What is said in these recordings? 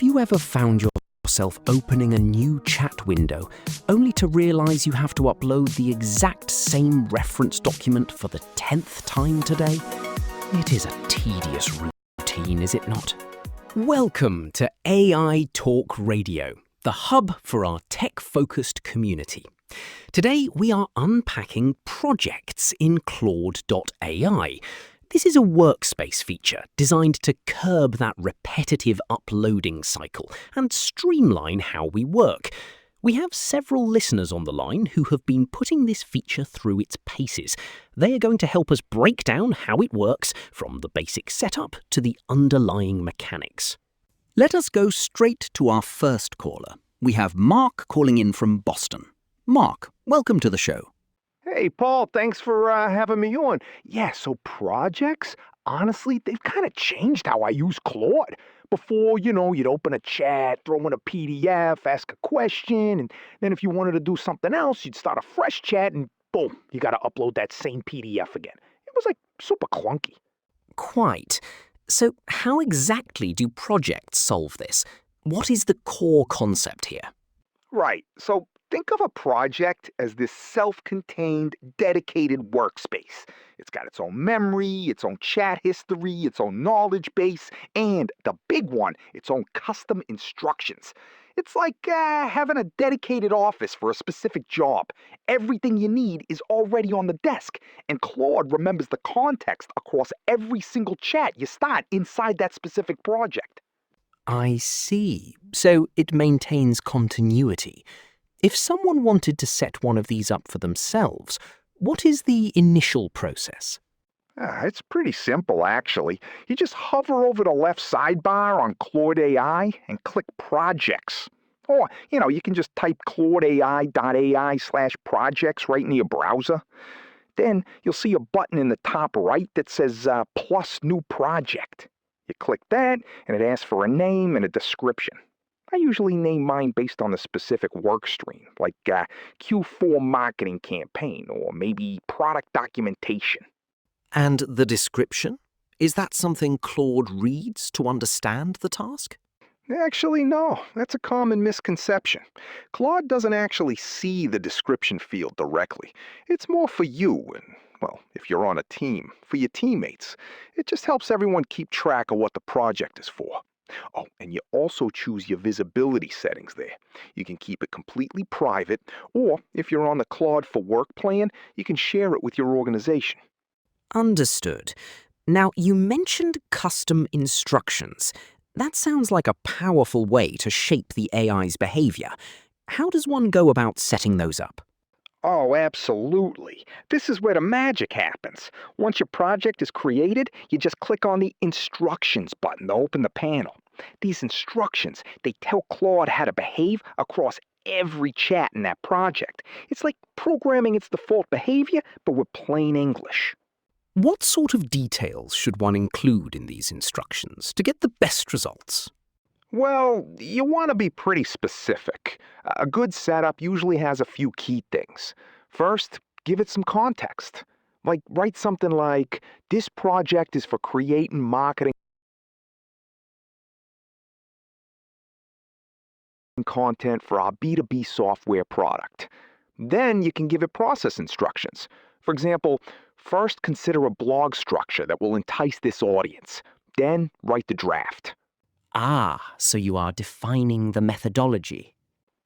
Have you ever found yourself opening a new chat window only to realize you have to upload the exact same reference document for the 10th time today? It is a tedious routine, is it not? Welcome to AI Talk Radio, the hub for our tech-focused community. Today we are unpacking projects in Claude.ai. This is a workspace feature designed to curb that repetitive uploading cycle and streamline how we work. We have several listeners on the line who have been putting this feature through its paces. They are going to help us break down how it works from the basic setup to the underlying mechanics. Let us go straight to our first caller. We have Mark calling in from Boston. Mark, welcome to the show. Hey, Paul, thanks for having me on. Yeah, so projects, honestly, they've kind of changed how I use Claude. Before, you'd open a chat, throw in a PDF, ask a question, and then if you wanted to do something else, you'd start a fresh chat, and boom, you got to upload that same PDF again. It was like super clunky. Quite. So how exactly do projects solve this? What is the core concept here? Right, so think of a project as this self-contained, dedicated workspace. It's got its own memory, its own chat history, its own knowledge base, and the big one, its own custom instructions. It's like having a dedicated office for a specific job. Everything you need is already on the desk, and Claude remembers the context across every single chat you start inside that specific project. I see. So it maintains continuity. If someone wanted to set one of these up for themselves, what is the initial process? It's pretty simple, actually. You just hover over the left sidebar on Claude AI and click Projects. Or, you can just type claudeai.ai/projects right in your browser. Then you'll see a button in the top right that says Plus New Project. You click that, and it asks for a name and a description. I usually name mine based on the specific work stream, like Q4 marketing campaign or maybe product documentation. And the description? Is that something Claude reads to understand the task? Actually, no, that's a common misconception. Claude doesn't actually see the description field directly. It's more for you and, well, if you're on a team, for your teammates. It just helps everyone keep track of what the project is for. Oh, and you also choose your visibility settings there. You can keep it completely private, or if you're on the Claude for Work plan, you can share it with your organization. Understood. Now, you mentioned custom instructions. That sounds like a powerful way to shape the AI's behavior. How does one go about setting those up? Oh, absolutely. This is where the magic happens. Once your project is created, you just click on the Instructions button to open the panel. These instructions, they tell Claude how to behave across every chat in that project. It's like programming its default behavior, but with plain English. What sort of details should one include in these instructions to get the best results? Well, you want to be pretty specific. A good setup usually has a few key things. First, give it some context. Like, write something like, this project is for creating marketing content for our B2B software product. Then you can give it process instructions. For example, first consider a blog structure that will entice this audience. Then write the draft. Ah, so you are defining the methodology.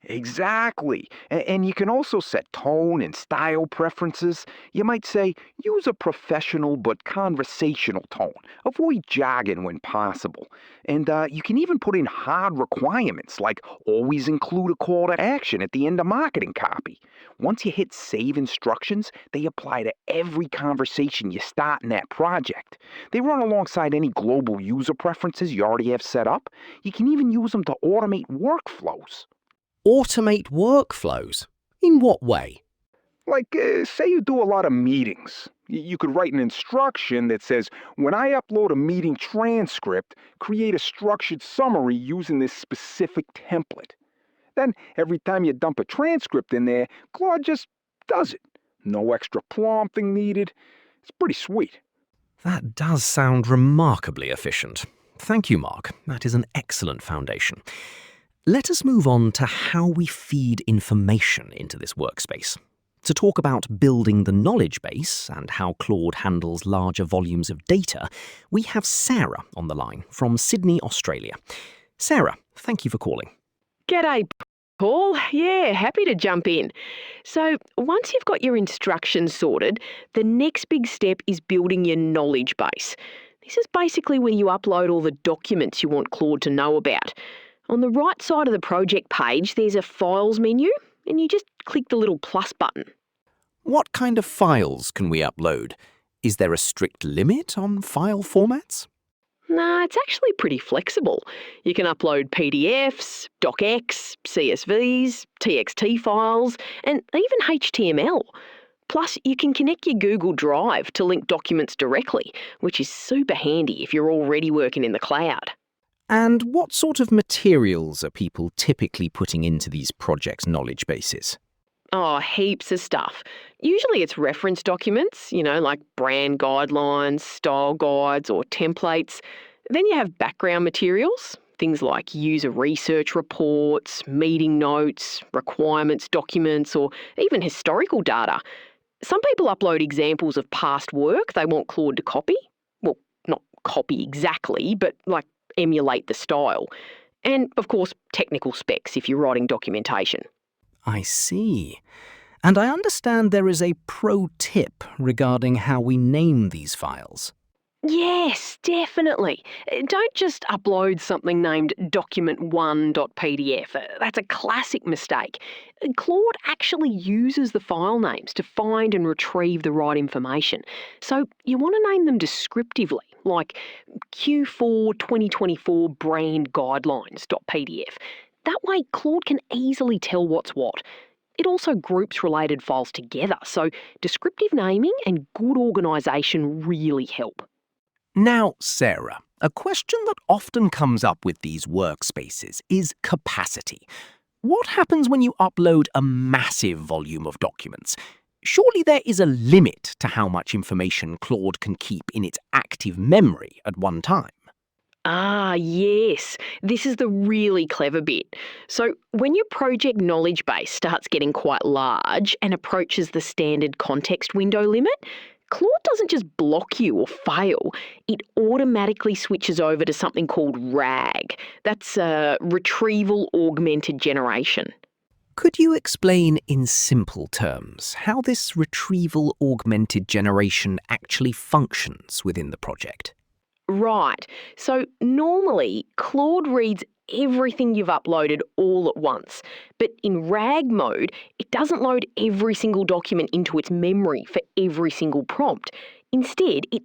Exactly. And you can also set tone and style preferences. You might say, use a professional but conversational tone. Avoid jargon when possible. And you can even put in hard requirements, like always include a call to action at the end of marketing copy. Once you hit save instructions, they apply to every conversation you start in that project. They run alongside any global user preferences you already have set up. You can even use them to automate workflows. Automate workflows? In what way? Like, say you do a lot of meetings. You could write an instruction that says, when I upload a meeting transcript, create a structured summary using this specific template. Then, every time you dump a transcript in there, Claude just does it. No extra prompting needed. It's pretty sweet. That does sound remarkably efficient. Thank you, Mark. That is an excellent foundation. Let us move on to how we feed information into this workspace. To talk about building the knowledge base and how Claude handles larger volumes of data, we have Sarah on the line from Sydney, Australia. Sarah, thank you for calling. G'day, Paul. Yeah, happy to jump in. So, once you've got your instructions sorted, the next big step is building your knowledge base. This is basically where you upload all the documents you want Claude to know about. On the right side of the project page, there's a Files menu, and you just click the little plus button. What kind of files can we upload? Is there a strict limit on file formats? Nah, it's actually pretty flexible. You can upload PDFs, docx, CSVs, TXT files, and even HTML. Plus, you can connect your Google Drive to link documents directly, which is super handy if you're already working in the cloud. And what sort of materials are people typically putting into these projects' knowledge bases? Oh, heaps of stuff. Usually it's reference documents, like brand guidelines, style guides, or templates. Then you have background materials, things like user research reports, meeting notes, requirements documents, or even historical data. Some people upload examples of past work they want Claude to copy. Well, not copy exactly, but emulate the style. And, of course, technical specs if you're writing documentation. I see. And I understand there is a pro tip regarding how we name these files. Yes, definitely. Don't just upload something named document1.pdf. That's a classic mistake. Claude actually uses the file names to find and retrieve the right information. So you want to name them descriptively, like Q4 2024 brand guidelines.pdf. That way Claude can easily tell what's what. It also groups related files together, so descriptive naming and good organisation really help. Now, Sarah, a question that often comes up with these workspaces is capacity. What happens when you upload a massive volume of documents? Surely there is a limit to how much information Claude can keep in its active memory at one time. Ah, yes. This is the really clever bit. So, when your project knowledge base starts getting quite large and approaches the standard context window limit, Claude doesn't just block you or fail, it automatically switches over to something called RAG. That's Retrieval Augmented Generation. Could you explain in simple terms how this retrieval augmented generation actually functions within the project? Right. So normally, Claude reads everything you've uploaded all at once. But in RAG mode, it doesn't load every single document into its memory for every single prompt. Instead, it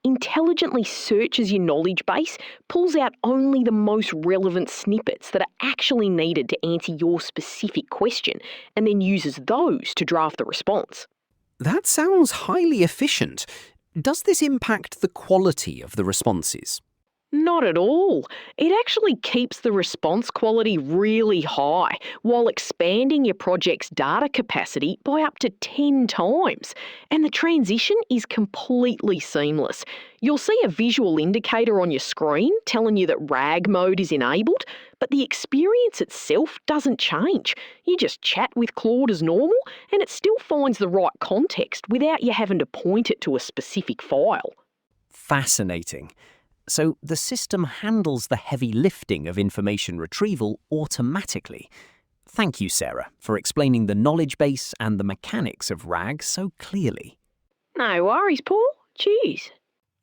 intelligently searches your knowledge base, pulls out only the most relevant snippets that are actually needed to answer your specific question, and then uses those to draft the response. That sounds highly efficient. Does this impact the quality of the responses? Not at all. It actually keeps the response quality really high while expanding your project's data capacity by up to 10 times. And the transition is completely seamless. You'll see a visual indicator on your screen telling you that RAG mode is enabled, but the experience itself doesn't change. You just chat with Claude as normal, and it still finds the right context without you having to point it to a specific file. Fascinating. So the system handles the heavy lifting of information retrieval automatically. Thank you, Sarah, for explaining the knowledge base and the mechanics of RAG so clearly. No worries, Paul. Cheers.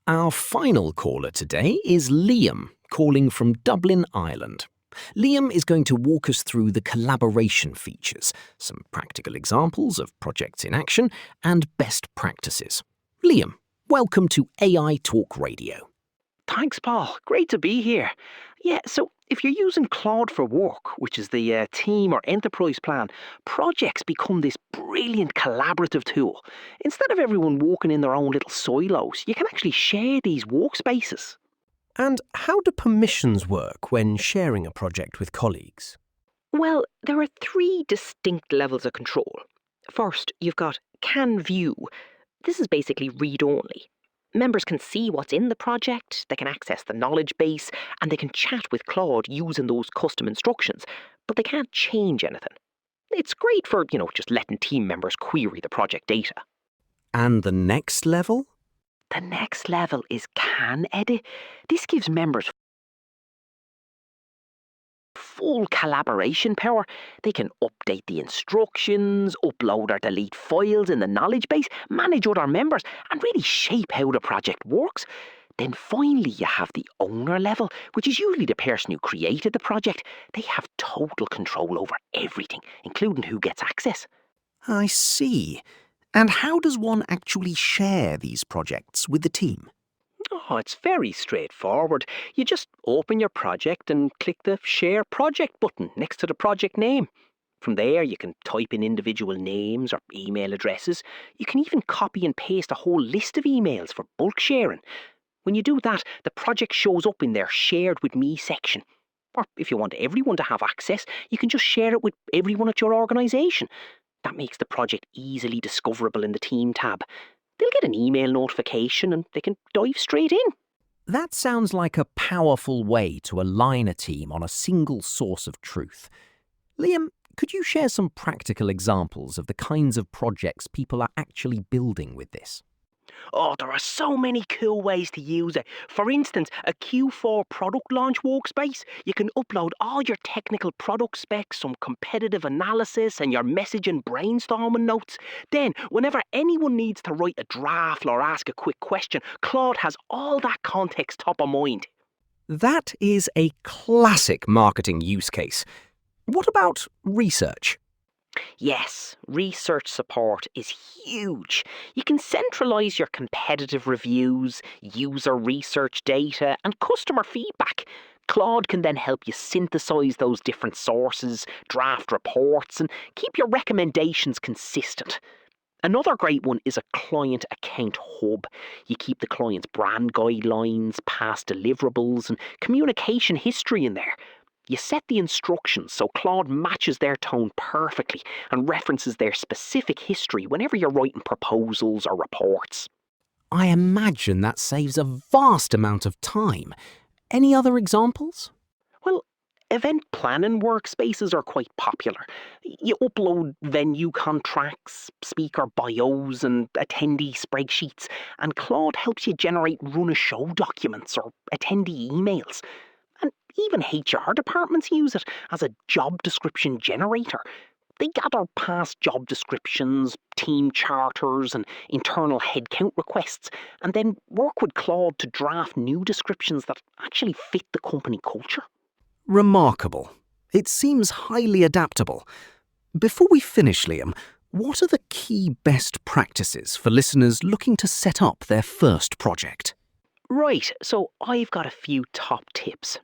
Our final caller today is Liam, calling from Dublin, Ireland. Liam is going to walk us through the collaboration features, some practical examples of projects in action, and best practices. Liam, welcome to AI Talk Radio. Thanks, Paul. Great to be here. Yeah, so if you're using Claude for Work, which is the team or enterprise plan, projects become this brilliant collaborative tool. Instead of everyone working in their own little silos, you can actually share these workspaces. And how do permissions work when sharing a project with colleagues? Well, there are 3 distinct levels of control. First, you've got can view. This is basically read only. Members can see what's in the project, they can access the knowledge base, and they can chat with Claude using those custom instructions, but they can't change anything. It's great for, just letting team members query the project data. And the next level? The next level is Can Edit. This gives members full collaboration power. They can update the instructions, upload or delete files in the knowledge base, manage other members, and really shape how the project works. Then finally you have the owner level, which is usually the person who created the project. They have total control over everything, including who gets access. I see. And how does one actually share these projects with the team? Oh, it's very straightforward. You just open your project and click the Share Project button next to the project name. From there, you can type in individual names or email addresses. You can even copy and paste a whole list of emails for bulk sharing. When you do that, the project shows up in their Shared With Me section. Or if you want everyone to have access, you can just share it with everyone at your organisation. That makes the project easily discoverable in the Team tab. They'll get an email notification and they can dive straight in. That sounds like a powerful way to align a team on a single source of truth. Liam, could you share some practical examples of the kinds of projects people are actually building with this? Oh, there are so many cool ways to use it. For instance, a Q4 product launch workspace. You can upload all your technical product specs, some competitive analysis, and your message and brainstorming notes. Then, whenever anyone needs to write a draft or ask a quick question, Claude has all that context top of mind. That is a classic marketing use case. What about research? Yes, research support is huge. You can centralise your competitive reviews, user research data, and customer feedback. Claude can then help you synthesise those different sources, draft reports, and keep your recommendations consistent. Another great one is a client account hub. You keep the client's brand guidelines, past deliverables, and communication history in there. You set the instructions so Claude matches their tone perfectly and references their specific history whenever you're writing proposals or reports. I imagine that saves a vast amount of time. Any other examples? Well, event planning workspaces are quite popular. You upload venue contracts, speaker bios, and attendee spreadsheets, and Claude helps you generate run-a-show documents or attendee emails. And even HR departments use it as a job description generator. They gather past job descriptions, team charters, and internal headcount requests, and then work with Claude to draft new descriptions that actually fit the company culture. Remarkable. It seems highly adaptable. Before we finish, Liam, what are the key best practices for listeners looking to set up their first project? Right, so I've got a few top tips.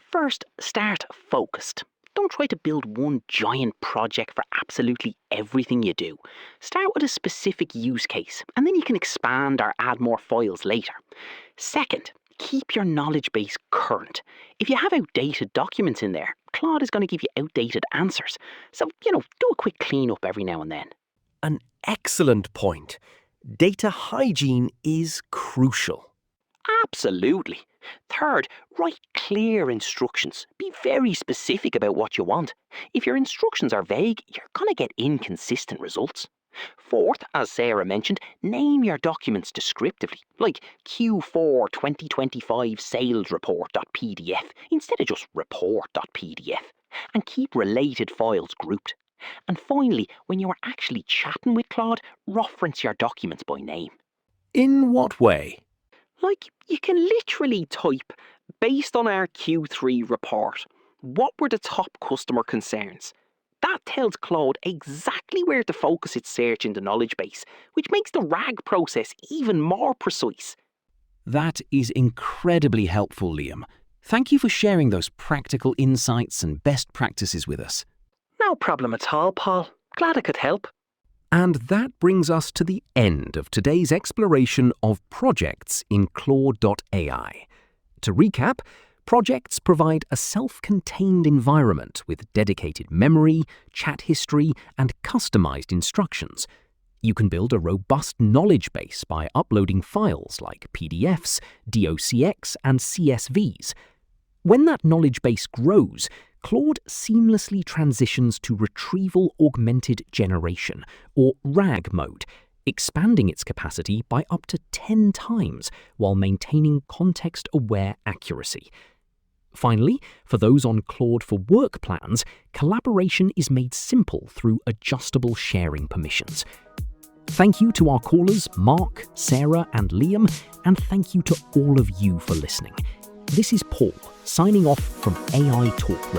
First, start focused. Don't try to build one giant project for absolutely everything you do. Start with a specific use case, and then you can expand or add more files later. Second, keep your knowledge base current. If you have outdated documents in there, Claude is going to give you outdated answers. So, do a quick cleanup every now and then. An excellent point. Data hygiene is crucial. Absolutely. Third, write clear instructions. Be very specific about what you want. If your instructions are vague, you're going to get inconsistent results. Fourth, as Sarah mentioned, name your documents descriptively, like Q4 2025 sales report.pdf instead of just report.pdf, and keep related files grouped. And finally, when you are actually chatting with Claude, reference your documents by name. In what way? Like, you can literally type, based on our Q3 report, what were the top customer concerns? That tells Claude exactly where to focus its search in the knowledge base, which makes the RAG process even more precise. That is incredibly helpful, Liam. Thank you for sharing those practical insights and best practices with us. No problem at all, Paul. Glad I could help. And that brings us to the end of today's exploration of projects in Claude.ai. To recap, projects provide a self-contained environment with dedicated memory, chat history, and customized instructions. You can build a robust knowledge base by uploading files like PDFs, docx, and CSVs. When that knowledge base grows, Claude seamlessly transitions to Retrieval Augmented Generation, or RAG mode, expanding its capacity by up to 10 times while maintaining context-aware accuracy. Finally, for those on Claude for Work plans, collaboration is made simple through adjustable sharing permissions. Thank you to our callers Mark, Sarah, and Liam, and thank you to all of you for listening. This is Paul, signing off from AI Talk Radio.